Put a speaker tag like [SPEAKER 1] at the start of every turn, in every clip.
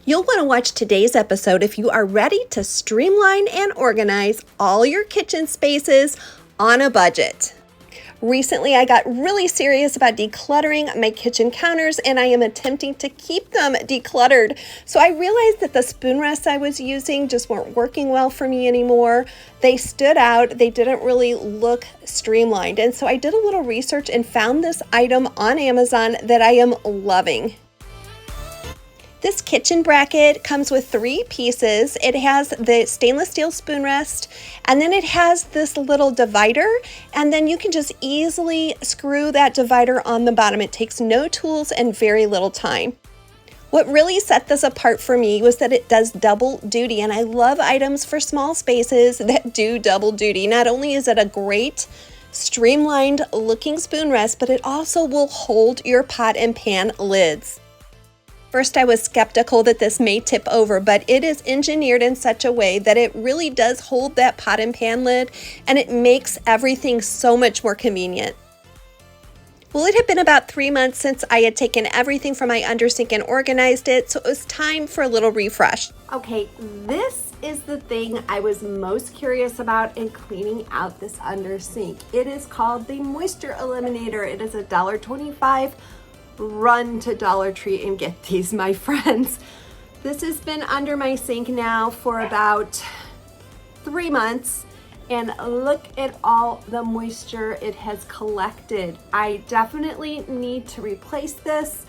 [SPEAKER 1] You'll want to watch today's episode if you are ready to streamline and organize all your kitchen spaces on a budget. Recently, I got really serious about decluttering my kitchen counters, and I am attempting to keep them decluttered. So I realized that the spoon rests I was using just weren't working well for me anymore. They stood out. They didn't really look streamlined. And so I did a little research and found this item on Amazon that I am loving. This kitchen bracket comes with 3 pieces. It has the stainless steel spoon rest, and then it has this little divider, and then you can just easily screw that divider on the bottom. It takes no tools and very little time. What really set this apart for me was that it does double duty, and I love items for small spaces that do double duty. Not only is it a great streamlined looking spoon rest, but it also will hold your pot and pan lids. First, I was skeptical that this may tip over, but it is engineered in such a way that it really does hold that pot and pan lid, and it makes everything so much more convenient. Well, it had been about 3 months since I had taken everything from my undersink and organized it, so it was time for a little refresh. Okay, this is the thing I was most curious about in cleaning out this undersink. It is called the Moisture Eliminator. It is $1.25. Run to Dollar Tree and get these, my friends. This has been under my sink now for about 3 months, and look at all the moisture it has collected. I definitely need to replace this.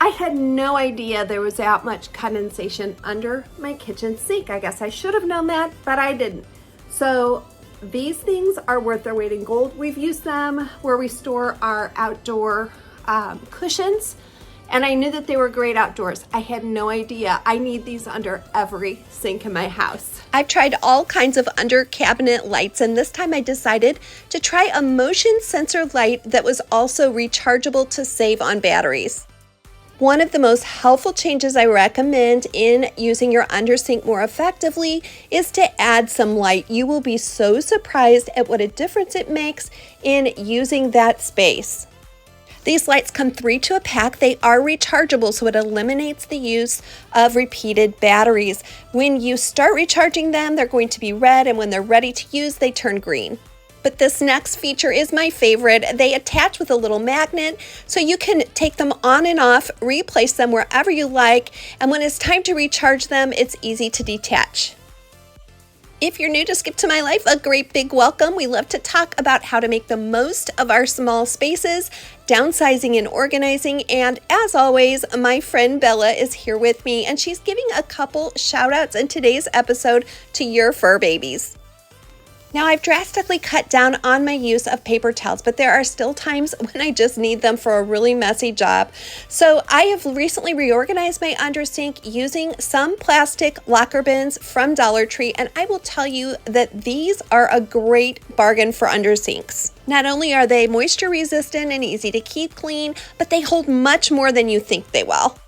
[SPEAKER 1] I had no idea there was that much condensation under my kitchen sink. I guess I should have known that, but I didn't. So these things are worth their weight in gold. We've used them where we store our outdoor cushions, and I knew that they were great outdoors. I had no idea. I need these under every sink in my house. I've tried all kinds of under cabinet lights, and this time I decided to try a motion sensor light that was also rechargeable to save on batteries. One of the most helpful changes I recommend in using your undersink more effectively is to add some light. You will be so surprised at what a difference it makes in using that space. These lights come 3 to a pack. They are rechargeable, so it eliminates the use of repeated batteries. When you start recharging them, they're going to be red, and when they're ready to use, they turn green. But this next feature is my favorite. They attach with a little magnet, so you can take them on and off, replace them wherever you like, and when it's time to recharge them, it's easy to detach. If you're new to Skip to My Life, a great big welcome. We love to talk about how to make the most of our small spaces, downsizing and organizing, and as always, my friend Bella is here with me, and she's giving a couple shout outs in today's episode to your fur babies. Now, I've drastically cut down on my use of paper towels, but there are still times when I just need them for a really messy job. So I have recently reorganized my undersink using some plastic locker bins from Dollar Tree, and I will tell you that these are a great bargain for undersinks. Not only are they moisture resistant and easy to keep clean, but they hold much more than you think they will.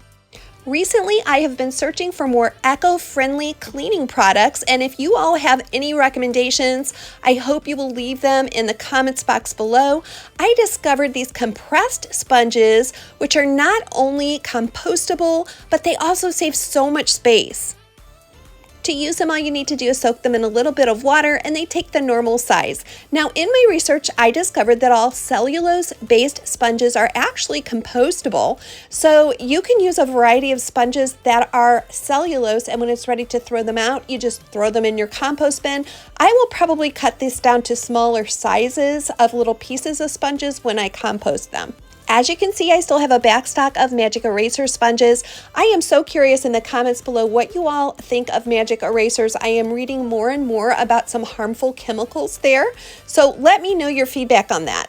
[SPEAKER 1] Recently, I have been searching for more eco-friendly cleaning products, and if you all have any recommendations, I hope you will leave them in the comments box below. I discovered these compressed sponges, which are not only compostable, but they also save so much space. To use them, all you need to do is soak them in a little bit of water, and they take the normal size. Now, in my research, I discovered that all cellulose-based sponges are actually compostable. So you can use a variety of sponges that are cellulose, and when it's ready to throw them out, you just throw them in your compost bin. I will probably cut this down to smaller sizes of little pieces of sponges when I compost them. As you can see, I still have a backstock of magic eraser sponges. I am so curious in the comments below what you all think of magic erasers. I am reading more and more about some harmful chemicals there, so let me know your feedback on that.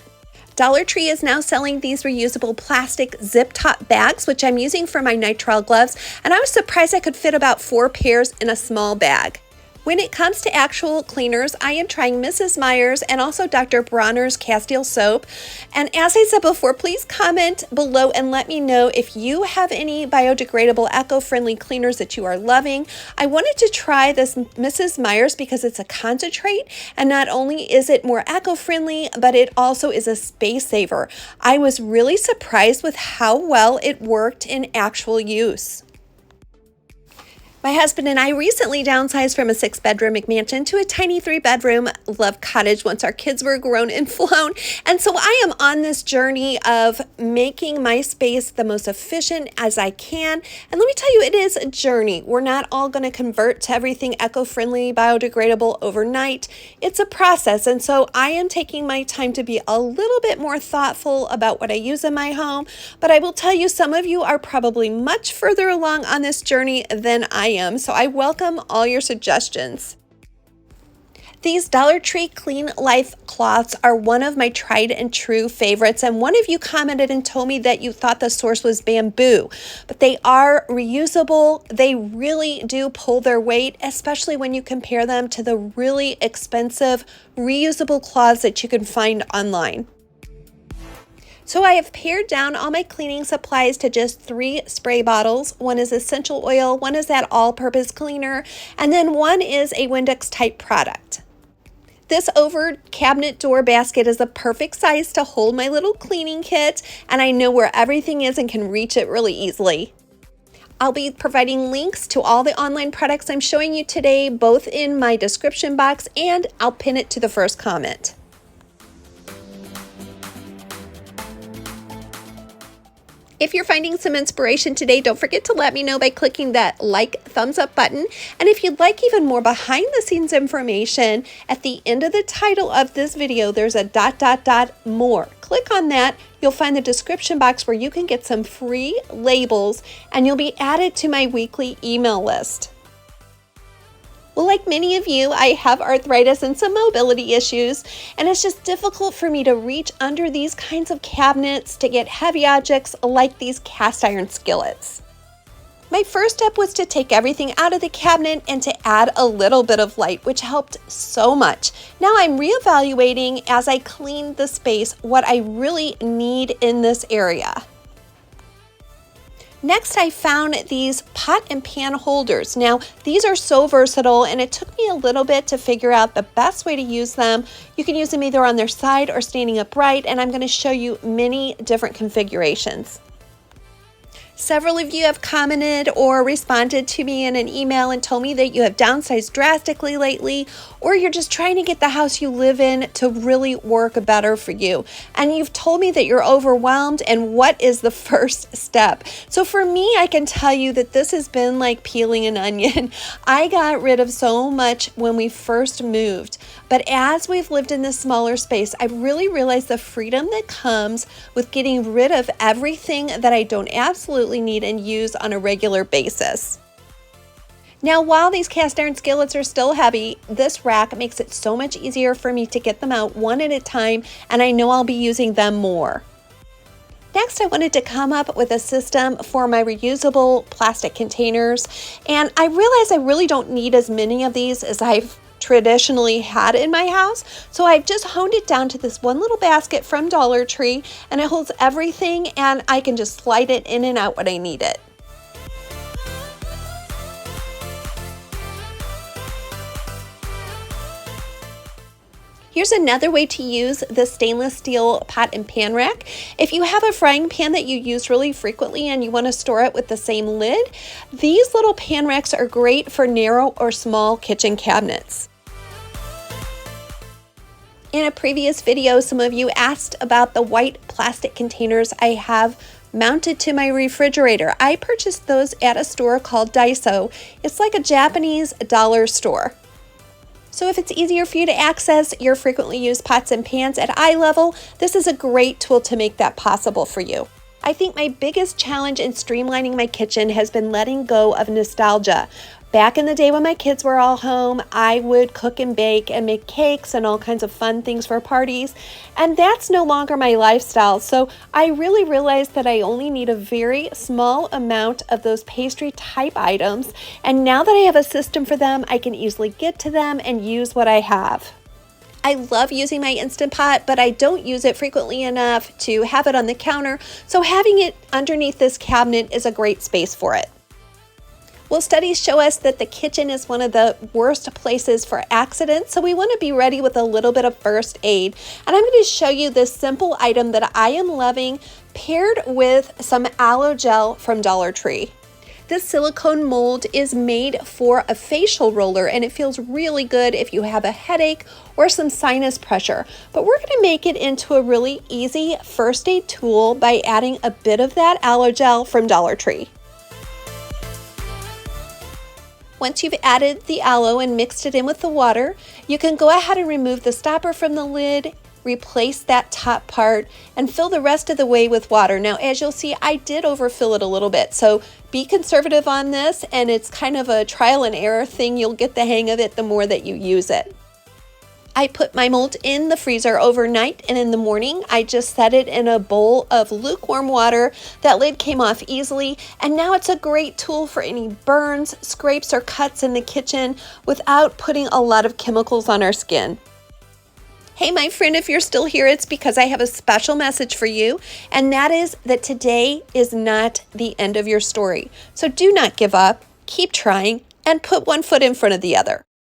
[SPEAKER 1] Dollar Tree is now selling these reusable plastic zip top bags, which I'm using for my nitrile gloves, and I was surprised I could fit about 4 pairs in a small bag. When it comes to actual cleaners, I am trying Mrs. Meyer's and also Dr. Bronner's Castile soap. And as I said before, please comment below and let me know if you have any biodegradable, eco-friendly cleaners that you are loving. I wanted to try this Mrs. Meyer's because it's a concentrate, and not only is it more eco-friendly, but it also is a space saver. I was really surprised with how well it worked in actual use. My husband and I recently downsized from a 6-bedroom McMansion to a tiny 3-bedroom love cottage once our kids were grown and flown. And so I am on this journey of making my space the most efficient as I can. And let me tell you, it is a journey. We're not all going to convert to everything eco-friendly, biodegradable overnight. It's a process. And so I am taking my time to be a little bit more thoughtful about what I use in my home. But I will tell you, some of you are probably much further along on this journey than I am, so I welcome all your suggestions. These Dollar Tree Clean Life cloths are one of my tried and true favorites, and one of you commented and told me that you thought the source was bamboo, but they are reusable. They really do pull their weight, especially when you compare them to the really expensive reusable cloths that you can find online. So I have pared down all my cleaning supplies to just 3 spray bottles. One is essential oil, one is that all-purpose cleaner, and then one is a Windex type product. This over cabinet door basket is the perfect size to hold my little cleaning kit, and I know where everything is and can reach it really easily. I'll be providing links to all the online products I'm showing you today, both in my description box, and I'll pin it to the first comment. If you're finding some inspiration today, don't forget to let me know by clicking that thumbs up button. And if you'd like even more behind the scenes information, at the end of the title of this video, there's a ... more. Click on that. You'll find the description box where you can get some free labels and you'll be added to my weekly email list. Well, like many of you, I have arthritis and some mobility issues, and it's just difficult for me to reach under these kinds of cabinets to get heavy objects like these cast iron skillets. My first step was to take everything out of the cabinet and to add a little bit of light, which helped so much. Now I'm reevaluating as I clean the space what I really need in this area. Next, I found these pot and pan holders. Now, these are so versatile, and it took me a little bit to figure out the best way to use them. You can use them either on their side or standing upright, and I'm going to show you many different configurations. Several of you have commented or responded to me in an email and told me that you have downsized drastically lately, or you're just trying to get the house you live in to really work better for you. And you've told me that you're overwhelmed, and what is the first step? So for me, I can tell you that this has been like peeling an onion. I got rid of so much when we first moved, but as we've lived in this smaller space, I've really realized the freedom that comes with getting rid of everything that I don't absolutely need and use on a regular basis. Now, while these cast iron skillets are still heavy, this rack makes it so much easier for me to get them out one at a time, and I know I'll be using them more. Next, I wanted to come up with a system for my reusable plastic containers, and I realized I really don't need as many of these as I've traditionally had in my house, so I've just honed it down to this one little basket from Dollar Tree, and it holds everything, and I can just slide it in and out when I need it. Here's another way to use the stainless steel pot and pan rack. If you have a frying pan that you use really frequently and you want to store it with the same lid, these little pan racks are great for narrow or small kitchen cabinets. In a previous video, some of you asked about the white plastic containers I have mounted to my refrigerator. I purchased those at a store called Daiso. It's like a Japanese dollar store. So if it's easier for you to access your frequently used pots and pans at eye level, this is a great tool to make that possible for you. I think my biggest challenge in streamlining my kitchen has been letting go of nostalgia. Back in the day when my kids were all home, I would cook and bake and make cakes and all kinds of fun things for parties, and that's no longer my lifestyle. So I really realized that I only need a very small amount of those pastry type items, and now that I have a system for them, I can easily get to them and use what I have. I love using my Instant Pot, but I don't use it frequently enough to have it on the counter, so having it underneath this cabinet is a great space for it. Well, studies show us that the kitchen is one of the worst places for accidents, so we want to be ready with a little bit of first aid. And I'm going to show you this simple item that I am loving, paired with some aloe gel from Dollar Tree. This silicone mold is made for a facial roller, and it feels really good if you have a headache or some sinus pressure. But we're gonna make it into a really easy first aid tool by adding a bit of that aloe gel from Dollar Tree. Once you've added the aloe and mixed it in with the water, you can go ahead and remove the stopper from the lid, replace that top part, and fill the rest of the way with water. Now, as you'll see, I did overfill it a little bit, so be conservative on this, and it's kind of a trial and error thing. You'll get the hang of it the more that you use it. I put my mold in the freezer overnight, and in the morning I just set it in a bowl of lukewarm water. That lid came off easily, and now it's a great tool for any burns, scrapes, or cuts in the kitchen without putting a lot of chemicals on our skin. Hey, my friend, if you're still here, it's because I have a special message for you, and that is that today is not the end of your story. So do not give up, keep trying, and put one foot in front of the other.